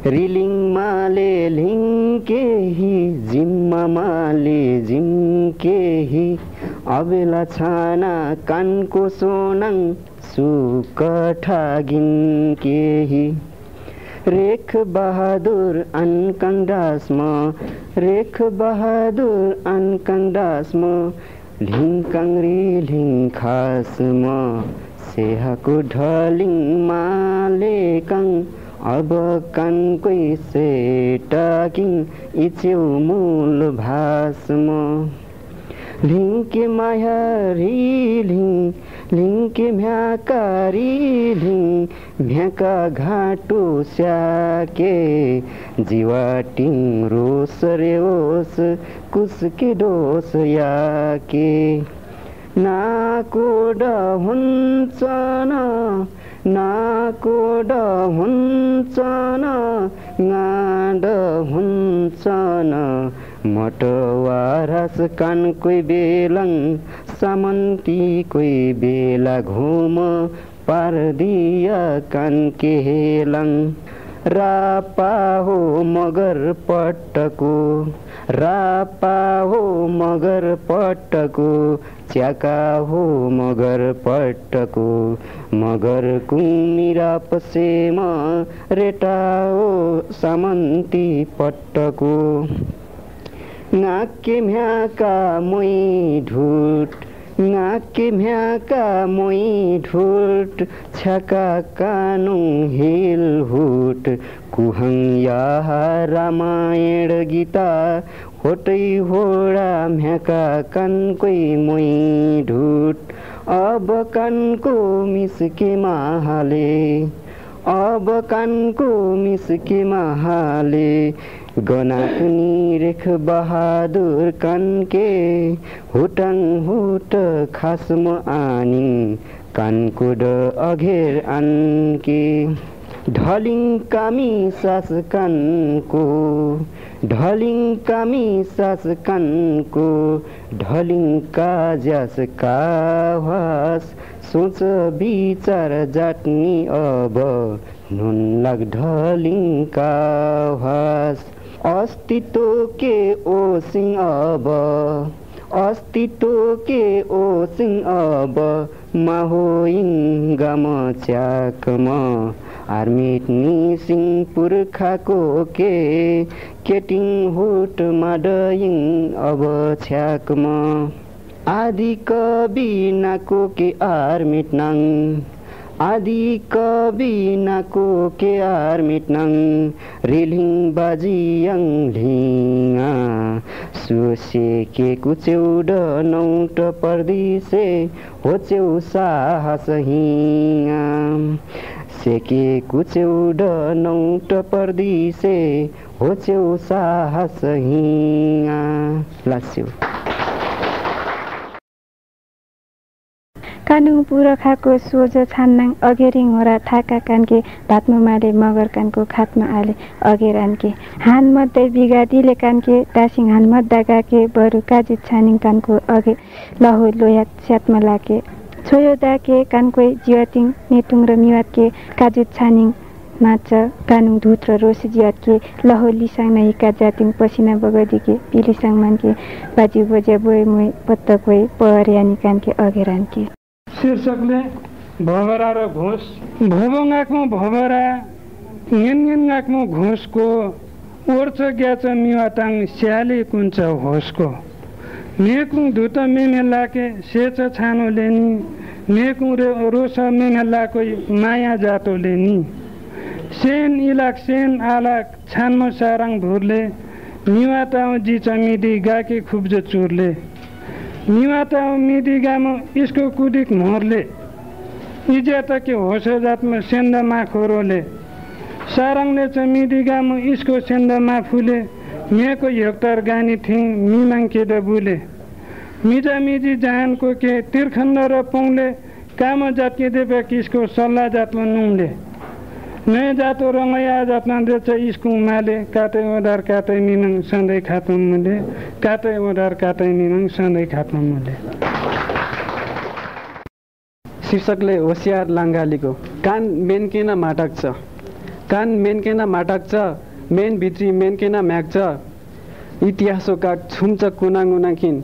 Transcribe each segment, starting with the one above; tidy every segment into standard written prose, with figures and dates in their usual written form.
रिलिङ माले लिङ केही जिम्मा माले जिम केही अबेला छाना कानको सोनाङ सुकठागिन केही रेख बहादुर अनकङ्डासमा रेख बहादुर अनकङ्डासमा लिङकाङ्री लिङ खासमा सेहाको ढलिङ मालेकाङ अब कानकै सेटाकिङ इच्यौ मूल भासमा लिङके माया रिलिङ लिङके म्याकारी लिङ म्याका घाटो स्याके जीवाटिङ रोस रेओस कुसके डोस याके नाकोड हुन्छ न नाकोड हुन्छ न गाड हुन्छ न मटवारस कान कोही बेलङ सामन्ती कोही बेला घुम पारदिया कान केहेलङ रापा हो मगर पट्टको रापा हो मगर पट्टको च्याका हो मगर पट्टको मगर कुमिरा पसेमा रेटा हो सामन्ती पट्टको नाके म्याका मोई ढुट नाके म्याका मोई ढुट छका कानु हिल हुट कुहङ या रामायण गीता होटै होडा म्याका कानकै मोई ढुट अब कानको मिसके माहाले अब कानको मिसके माहाले गनाकनी रेख बहादुर कानके हुटाङ हुट खासम आनी कानको ड अघेर आनके ढलिङ कामी सास कानको ढलिङ कामी सास कानको ढलिङ काज्यास कावास सोच विचार जाट्नी अब नुन लाग ढलिङ कावास अस्तित्व के ओसिङ अब अस्तित्व के ओसिङ अब माहोइङ गम च्याकम आर्मिट निसिङ पुर्खाको के केटिङ हुट माडइङ अब छ्याकम आदि कवि नाको के आर्मिट नाङ आदि कवि नाको के आर्मिट नाङ रिलिङ बाजियाङ ढिङा सुसे के कुचेउड नौट पर्दिसे होचेउ साहस हिङा सेके कुचेउड नौट पर्दिसे होचेउ साहस हिङा लास्यौ कानुङ पुरखाको सोझ छान्नाङ अघेरिङ होरा थाका कानके भात्म माले मगर कानको खातमा आले अघेर आनके हान मध्ये बिगादिले कानके दासिङ हान मद्दा गाके बरु काजी छानिङ कानको अघे लहो लोया स्यातमा लाके छोयो दाके कानकोइ जियातिङ नेतुङ र मिवातके काजु छानिङ माच कानुङ धुत र रोस जियातके लहो लिसाङ नहिका जातिङ पसिना बगदिके पिलिसाङ मानके बाजी बज्या बोय मोय पत्तकोइ पहर्यानी कानके अघेर आनके शीर्षकले भभरा र घोष भोबोङाकमा भभरा ङेनङेनङाकमा घोषको ओर्छ ग्याच मिवाताङ स्याले कुञ्च होसको मेकुङ धुत मेमेलाके सेच छानो लेनी मेकुङ रोस मेमेलाको माया जातो लेनी सेन इलाक सेन आलाक छान्म साराङ भुरले मिवाताउ जी चमिदी गाके खुब्ज चुरले मिवाताउ मिदी गाम इसको कुदिक मोरले इज्यात के होस जातमा सेन्द माखोरोले साराङले चमिदी गाम इसको सेन्द माफुले मेको हेक्टर गानी थिङ मिमाङ के दबुले मिजा मिजी जहानको के तिरखण्ड र पौले काम जातके देपे किसको सल्लाह जातमा नुङले नयाँ जातो रङया जातमा देछ इसको माले कातै ओधार कातै मिमाङ सधैँ खातम मुले कातै ओधार कातै मिमाङ सधैँ खातम मुले। शीर्षकले होसियार लाङ्गालीको कान बेन्किन माटक छ कान मेन्केना माटाक्छ मेन भित्री मेन्केना म्याग्छ इतिहासो काट छुम्छ कुनागुनाखिन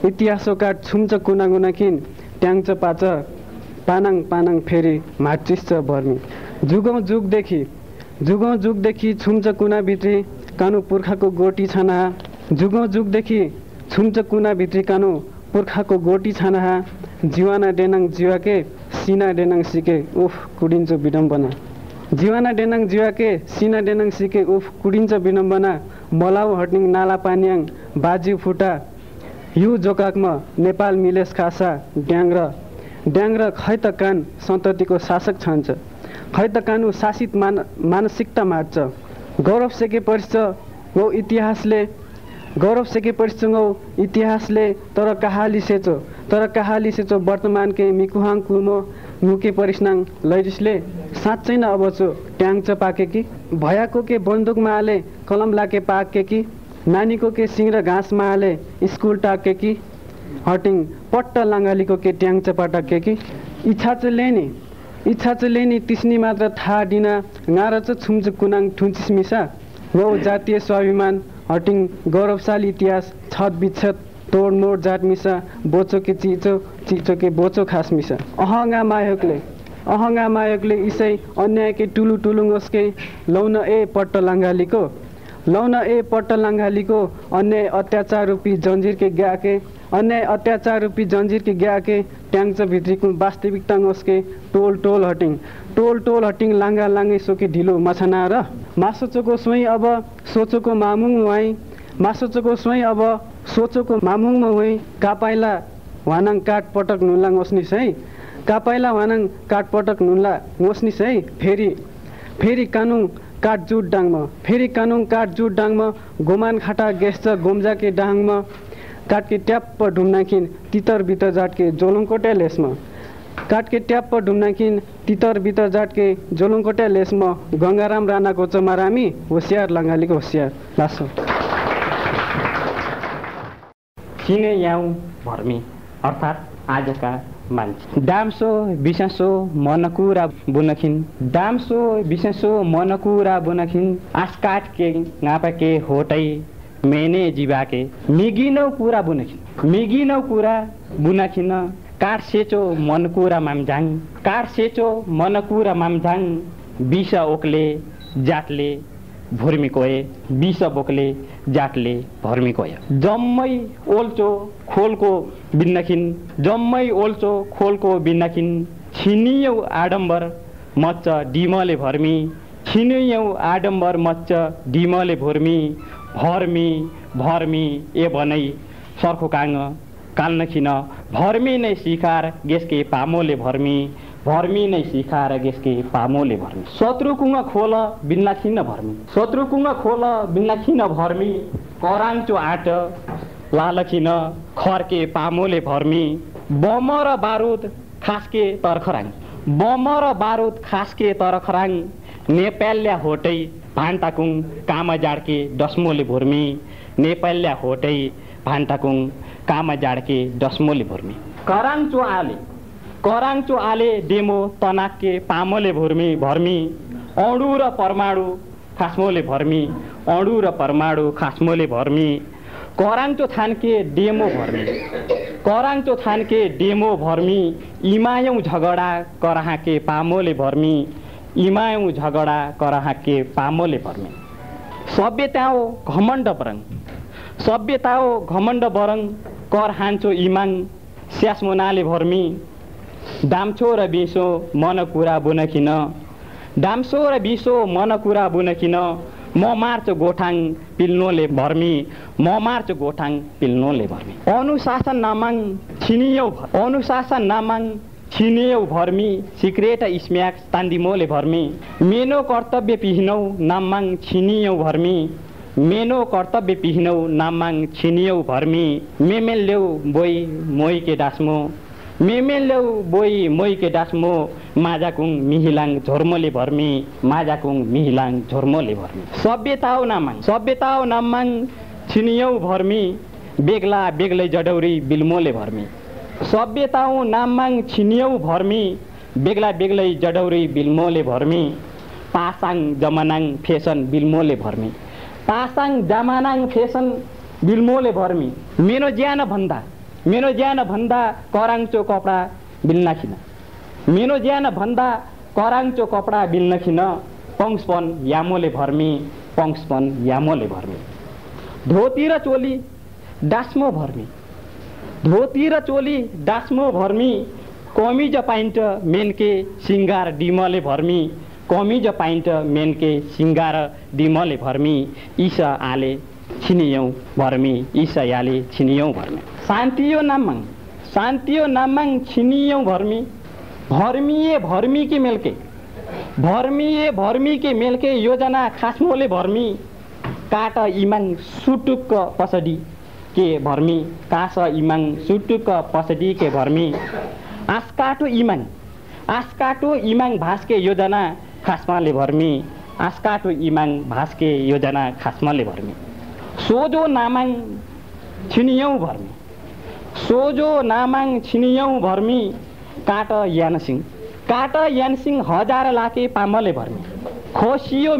इतिहासो काट छुम्छ कुनागुनाखिन ट्याङ्छ पाच पानाङ पानाङ फेरि माचिस्छ भर्मी जुगौँ जुगदेखि छुम्छ कुनाभित्री कानु पुर्खाको गोटी छाना जुगौँ जुगदेखि छुम्छ कुनाभित्री कानु पुर्खाको गोटी छाना जीवाना डेनाङ जीवाके सिना डेनाङ सिके उफ कुडिन्छ विडम्बना जीवाना डेनाङ जीवाके सिना डेनाङ सिके उफ कुडिन्छ विडम्बना मलाउ हट्निङ नाला पान्याङ बाजी फुटा यु जोकाकमा नेपाल मिलेस खासा ड्याङ्ग्र खै त कान सन्ततिको शासक छान्छ खै त कानु शासित मानसिकता मार्छ गौरव सेके परिछ गौ इतिहासले तर कहाली सेचो वर्तमान के मिकुहाङ कुमो मुके परिस्नाङ लैरिसले साँच्चै न अबचो ट्याङ्च पाके कि भयाको के बन्दुकमा हाले कलम लाके पाके कि नानीको के सिङ घाँस माले स्कुल टाके कि हटिङ पट्ट लाङ्गालीको के ट्याङ्च पटाके कि इच्छा चाहिँ लेनी तिस्नी मात्र थाहा दिना गाह्रो छ छुम्च कुनाङ ठुन्चिस मिसा वो जातीय स्वाभिमान हटिङ गौरवशाली इतिहास छत बिच्छत तोड मोड जात मिसा बोचो के चिचो के बोचो खास मिसा अहङ्गा मायोकले इसै अन्याय के टुलु टुलुङ्गोसके लौन ए पट्ट लाङ्गालीको अन्याय अत्याचार रूपी जन्जिर के ग्याके ट्याङ्च भित्रीको वास्तविकता ngosके टोल हटिङ लाङ्गा लाङ्गे सोके ढिलो मछना र मासोचोको सोही अब सोचोको मामुङमा होइ कापाइला वानाङ काट पटक नुला ngosnis है फेरि कानुङ काट जुट डाङमा गोमान खाटा गेस्छ गोम्जाके डाङमा काटके ट्याप्प ढुम्नाखिन तितर बितर जाटके जोलुङकोटे लेसमा गङ्गाराम राणाको चमारामी होसियार लाङ्गालीको होसियार लासो सिने याउ भर्मी अर्थात् आजका मान्छे डाम्सो बिससो मनकुरा बुनखिन आसकाट के नापके होटै मेने जीवाके मिगिनौ कुरा बुनखिन काट सेचो मनकुरा मामझाङ बिस ओक्ले जातले भुर्मी कोए बिस बोक्ले जातले भर्मी कोय जम्मै ओल्चो खोलको बिन्नखिन छिनियौ आडम्बर मच्च डिमले भर्मी ए बनै सर्खो काङ काल्नखिन भर्मी नै सिकार गेसके पामोले भर्मी शत्रुकुङ खोल बिन्नाखिन भर्मी कराङचो आट लालखिन खर्के पामोले भर्मी बम र बारुद खासके तरखराङ नेपाल्या होटै भान्टाकुङ काम जाडके डस्मोले भर्मी कराङचो आले डेमो तनाके पामोले भर्मी अणु र परमाणु खास्मोले भर्मी कराङचो थानके डेमो भर्मी इमायौं झगडा कराहाके पामोले भर्मी सभ्यताओ घमण्ड बरङ कर हान्छो इमाङ स्यास्मोनाले भर्मी दाम्छो र बिसो मन कुरा बुनखिन म मार्च गोठाङ पिल्नोले भर्मी अनुशासन नामाङ छिनियौ भर्मी सिक्रेट स्म्याक तान्दिमोले भर्मी मेनो कर्तव्य पिहिनौ नामाङ छिनियौ भर्मी मेमेल्यौ बोइ मोइके डास्मो माजाकुङ मिहिलाङ झोर्मोले भर्मी सभ्यताओ नामाङ छिनियौ भर्मी बेग्लै जडौरी बिल्मोले भर्मी बेग्लै जडौरी बिल्मोले भर्मी पासाङ जमानाङ फेसन बिल्मोले भर्मी पासाङ जमानाङ फेसन बिल्मोले भर्मी मेनो ज्यान भन्दा कराङचो कपडा बिल्न खिन मेनो ज्यान भन्दा कराङचो कपडा बिल्न खिन पङ्सपन यामोले भर्मी पङ्सपन यामोले भर्मी धोती र चोली डास्मो भर्मी धोती र चोली डास्मो भर्मी कमिज पाइन्ट मेनके सिङ्गार डिमले भर्मी कमिज पाइन्ट मेनके सिङ्गार डिमले भर्मी ईसा आले छिनियौँ भर्मी ईसा याले छिनियौँ भर्मी शान्तियो नाममाङ छिनियौँ भर्मी भर्मिए भर्मी के मेलके योजना खासमोले भर्मी काट इमाङ सुटुक्क पसडी के भर्मी कास इमाङ सुटुक्क पसडी के भर्मी आस्काटो इमाङ भासके योजना खासमाले भर्मी आस्काटो इमाङ भासके योजना खासमाले भर्मी सोझो नामाङ छिनियौँ भर्मी काट यानसिंह हजार लाके पामले भर्मी खोसियो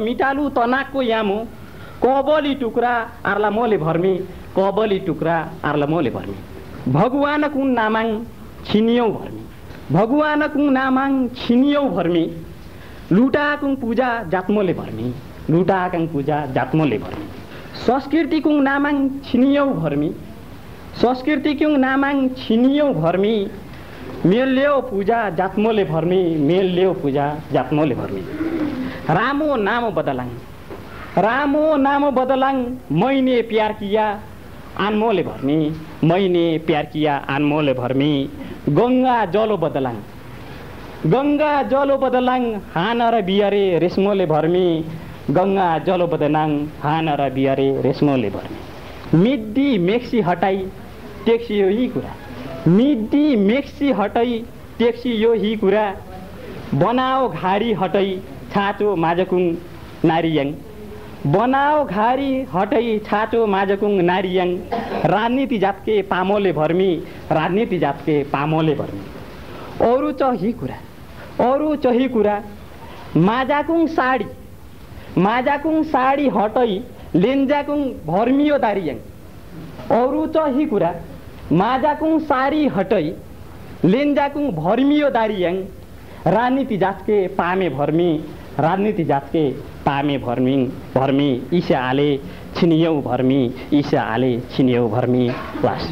मिटालु तनाकको यामो कबली टुक्रा आर्लामोले भर्मी भगवानकुङ नामाङ छिनियौँ भर्मी लुटाकुङ पूजा जात्मोले भर्मी संस्कृतिकुङ नामाङ छिनियौँ भर्मी मेल्यो पूजा जात्मोले भर्मी रामो नामो बदलाङ मैने प्यार किया आनमोले भर्मी गङ्गा जलो बदलाङ हान र बियारे रेशमोले भर्मी मिड्डी मेक्सी हटाई टेक्सी यो ही कुरा बनाओ घारी हटाई छाचो माजकुङ नारियाङ राजनीति जातके पामोले भर्मी औरु चही कुरा माजाकुङ साडी हटाई लेन्जाकुङ भर्मियो दारियाङ औरु चही कुरा माजाकुङ साडी हटाई लेन्जाकुङ भर्मियो दारियाङ राजनीति जातके पामे भर्मी ईसा आले छिनियौँ भर्मी वास